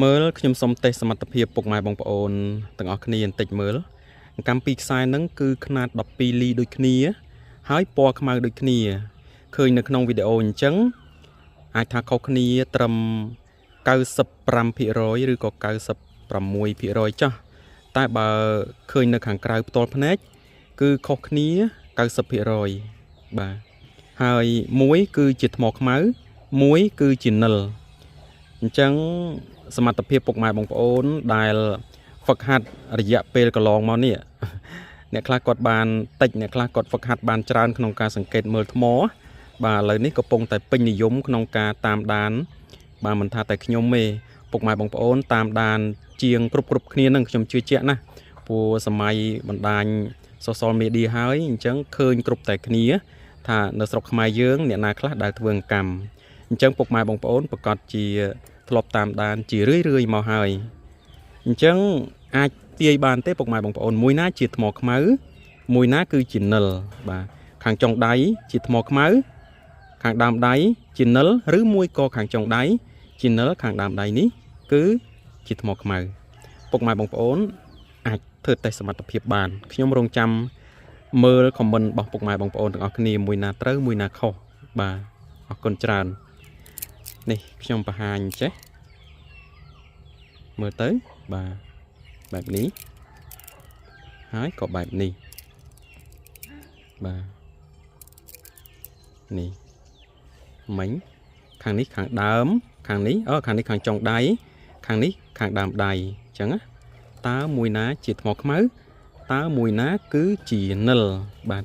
មើលខ្ញុំសុំតេស្តសមត្ថភាពពុកម៉ែបងប្អូនទាំងអស់គ្នាបន្តិចមើលកម្មពីខ្សែហ្នឹងគឺຂະຫນាត12លីដូចគ្នាហើយពណ៌ខ្មៅដូចគ្នាឃើញនៅក្នុងវីដេអូអញ្ចឹងអាចថាខុសគ្នាត្រឹម 95% ឬក៏ 96% ចាស់តែបើឃើញនៅខាងក្រៅផ្ទាល់ភ្នែកគឺខុសគ្នា 90% បាទហើយមួយគឺជាថ្មខ្មៅមួយគឺជានិលអញ្ចឹងសមត្ថភាពពុកម៉ែបងប្អូនដែលហ្វឹកហាត់រយៈពេលកន្លងមកនេះអ្នកខ្លះគាត់បានតិចអ្នកខ្លះគាត់ហ្វឹកហាត់បានច្រើនក្នុងការសង្កេតមើលថ្មបាទឥឡូវនេះកំពុងតែពេញនិយមក្នុងការតាមដានបាទមិនថាតែខ្ញុំទេពុកម៉ែបងប្អូនតាមដានជាងគ្រប់គ្នានឹងខ្ញុំជឿជាក់ណាស់ព្រោះសម័យបណ្ដាញ social media ហើយអញ្ចឹងឃើញគ្រប់តែគ្នាថានៅស្រុកខ្មែរយើងអ្នកណាខ្លះដែលធ្វើកម្មអញ្ចឹងពុកម៉ែបងប្អូនប្រកាសជាធ្លាប់តាមដានជារឿយមកហើយអញ្ចឹងអាចទាយបានទេពុកម៉ែបងប្អូនមួយណាជាថ្មខ្មៅមួយណាគឺជានិលបាទខាងចុងដៃជាថ្មខ្មៅខាងដើមដៃជានិលឬមួយក៏ខាងចុងដៃជានិលខាងដើមដៃនេះគឺជាថ្មខ្មៅពុកម៉ែបងប្អូនអាចធ្វើតេស្តសមត្ថភាពបានខ្ញុំរងចាំមើលខមមិនរបស់ពុកម៉ែបងប្អូនទាំងអស់គ្នាមួយណាត្រូវមួយណាខុសបាទអរគុណច្រើននេះខ្ញុំបង្ហាញចេះមើលទៅបាទបែបនេះហើយក៏បែបនេះបាទនេះមិញខាងនេះខាងដើមខាងនេះខាងនេះខាងចុងដៃខាងនេះខាងដើមដៃអញ្ចឹងណាតើមួយណាជាថ្មខ្មៅតើមួយណាគឺជានិលបាទ